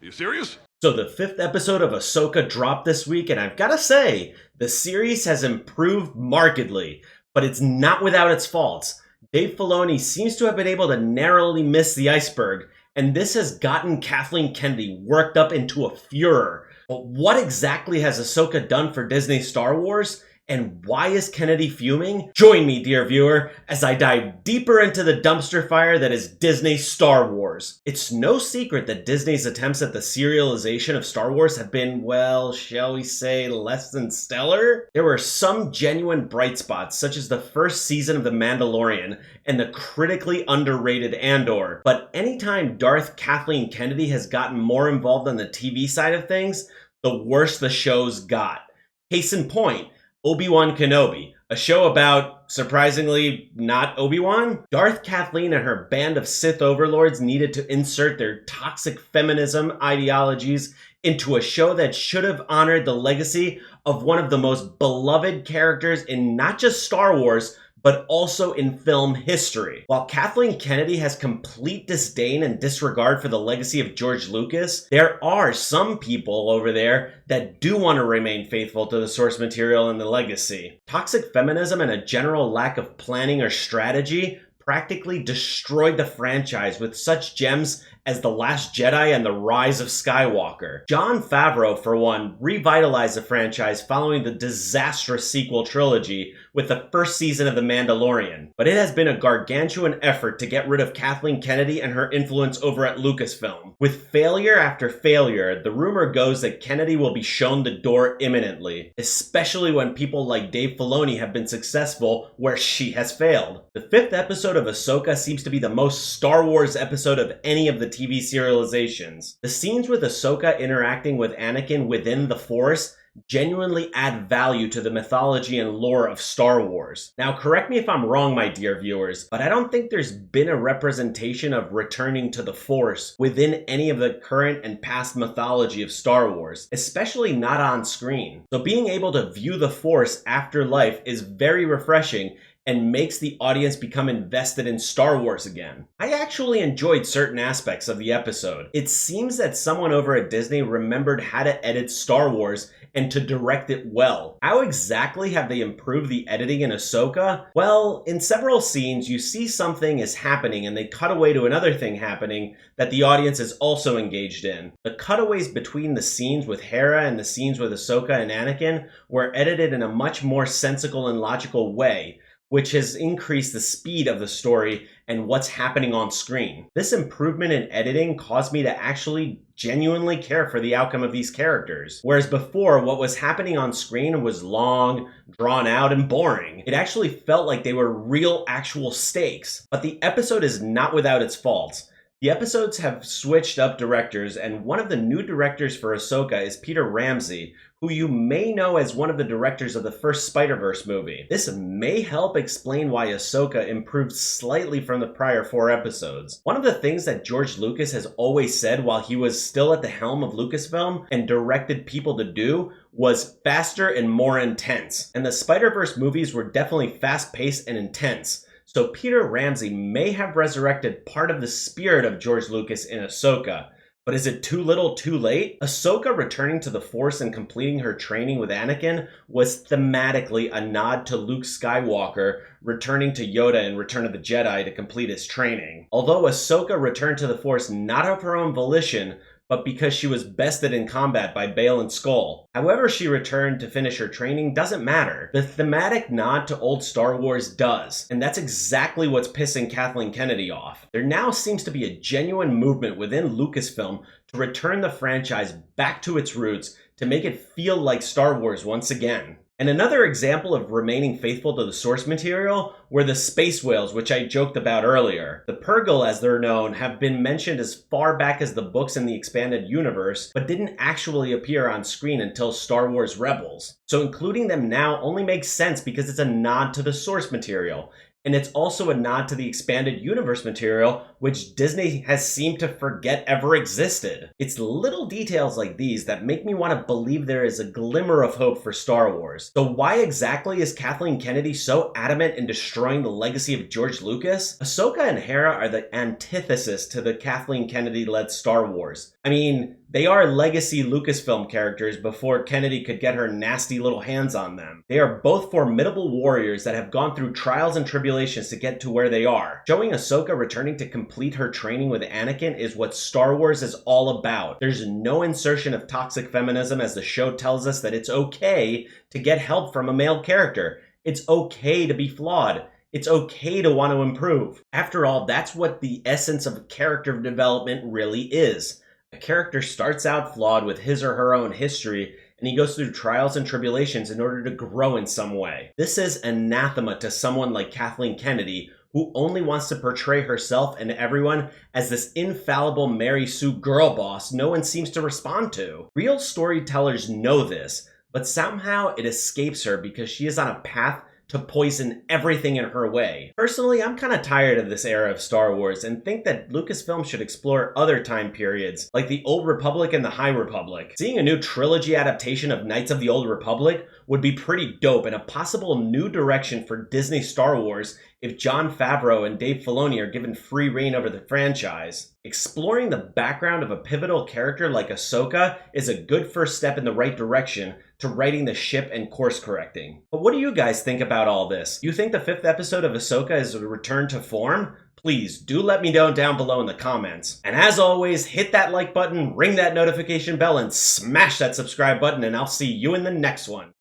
You serious? So the 5th episode of Ahsoka dropped this week, and I've gotta say, the series has improved markedly, but it's not without its faults. Dave Filoni seems to have been able to narrowly miss the iceberg, and this has gotten Kathleen Kennedy worked up into a furor. But what exactly has Ahsoka done for Disney Star Wars? And why is Kennedy fuming? Join me, dear viewer, as I dive deeper into the dumpster fire that is Disney Star Wars. It's no secret that Disney's attempts at the serialization of Star Wars have been, well, shall we say, less than stellar? There were some genuine bright spots, such as the first season of The Mandalorian and the critically underrated Andor. But anytime Kathleen Kennedy has gotten more involved on the TV side of things, the worse the show's got. Case in point, Obi-Wan Kenobi, a show about, surprisingly, not Obi-Wan? Kathleen and her band of Sith overlords needed to insert their toxic feminism ideologies into a show that should have honored the legacy of one of the most beloved characters in not just Star Wars, but also in film history. While Kathleen Kennedy has complete disdain and disregard for the legacy of George Lucas, there are some people over there that do want to remain faithful to the source material and the legacy. Toxic feminism and a general lack of planning or strategy practically destroyed the franchise with such gems as The Last Jedi and The Rise of Skywalker. Jon Favreau, for one, revitalized the franchise following the disastrous sequel trilogy with the first season of The Mandalorian. But it has been a gargantuan effort to get rid of Kathleen Kennedy and her influence over at Lucasfilm. With failure after failure, the rumor goes that Kennedy will be shown the door imminently, especially when people like Dave Filoni have been successful where she has failed. The 5th episode of Ahsoka seems to be the most Star Wars episode of any of the TV serializations. The scenes with Ahsoka interacting with Anakin within the Force genuinely add value to the mythology and lore of Star Wars. Now, correct me if I'm wrong, my dear viewers, but I don't think there's been a representation of returning to the Force within any of the current and past mythology of Star Wars, especially not on screen. So being able to view the Force after life is very refreshing and makes the audience become invested in Star Wars again. I actually enjoyed certain aspects of the episode. It seems that someone over at Disney remembered how to edit Star Wars and to direct it well. How exactly have they improved the editing in Ahsoka? Well, in several scenes, you see something is happening and they cut away to another thing happening that the audience is also engaged in. The cutaways between the scenes with Hera and the scenes with Ahsoka and Anakin were edited in a much more sensical and logical way, which has increased the speed of the story and what's happening on screen. This improvement in editing caused me to actually genuinely care for the outcome of these characters. Whereas before, what was happening on screen was long, drawn out, and boring. It actually felt like they were real, actual stakes. But the episode is not without its faults. The episodes have switched up directors, and one of the new directors for Ahsoka is Peter Ramsey, who you may know as one of the directors of the first Spider-Verse movie. This may help explain why Ahsoka improved slightly from the prior 4 episodes. One of the things that George Lucas has always said while he was still at the helm of Lucasfilm and directed people to do was faster and more intense. And the Spider-Verse movies were definitely fast-paced and intense. So Peter Ramsey may have resurrected part of the spirit of George Lucas in Ahsoka. But is it too little too late? Ahsoka returning to the Force and completing her training with Anakin was thematically a nod to Luke Skywalker returning to Yoda in Return of the Jedi to complete his training. Although Ahsoka returned to the Force not of her own volition, but because she was bested in combat by Bail and Skull. However she returned to finish her training doesn't matter. The thematic nod to old Star Wars does, and that's exactly what's pissing Kathleen Kennedy off. There now seems to be a genuine movement within Lucasfilm to return the franchise back to its roots to make it feel like Star Wars once again. And another example of remaining faithful to the source material were the space whales, which I joked about earlier. The Purrgil, as they're known, have been mentioned as far back as the books in the expanded universe, but didn't actually appear on screen until Star Wars Rebels. So including them now only makes sense because it's a nod to the source material. And it's also a nod to the expanded universe material, which Disney has seemed to forget ever existed. It's little details like these that make me want to believe there is a glimmer of hope for Star Wars. So why exactly is Kathleen Kennedy so adamant in destroying the legacy of George Lucas? Ahsoka and Hera are the antithesis to the Kathleen Kennedy-led Star Wars. I mean, They are legacy Lucasfilm characters before Kennedy could get her nasty little hands on them. They are both formidable warriors that have gone through trials and tribulations to get to where they are. Showing Ahsoka returning to complete her training with Anakin is what Star Wars is all about. There's no insertion of toxic feminism, as the show tells us that it's okay to get help from a male character. It's okay to be flawed. It's okay to want to improve. After all, that's what the essence of character development really is. A character starts out flawed with his or her own history, and he goes through trials and tribulations in order to grow in some way. This is anathema to someone like Kathleen Kennedy, who only wants to portray herself and everyone as this infallible Mary Sue girl boss no one seems to respond to. Real storytellers know this, but somehow it escapes her because she is on a path to poison everything in her way. Personally, I'm kind of tired of this era of Star Wars and think that Lucasfilm should explore other time periods, like the Old Republic and the High Republic. Seeing a new trilogy adaptation of Knights of the Old Republic would be pretty dope and a possible new direction for Disney Star Wars if Jon Favreau and Dave Filoni are given free reign over the franchise. Exploring the background of a pivotal character like Ahsoka is a good first step in the right direction to righting the ship and course correcting. But what do you guys think about all this? You think the 5th episode of Ahsoka is a return to form? Please do let me know down below in the comments. And as always, hit that like button, ring that notification bell, and smash that subscribe button, and I'll see you in the next one.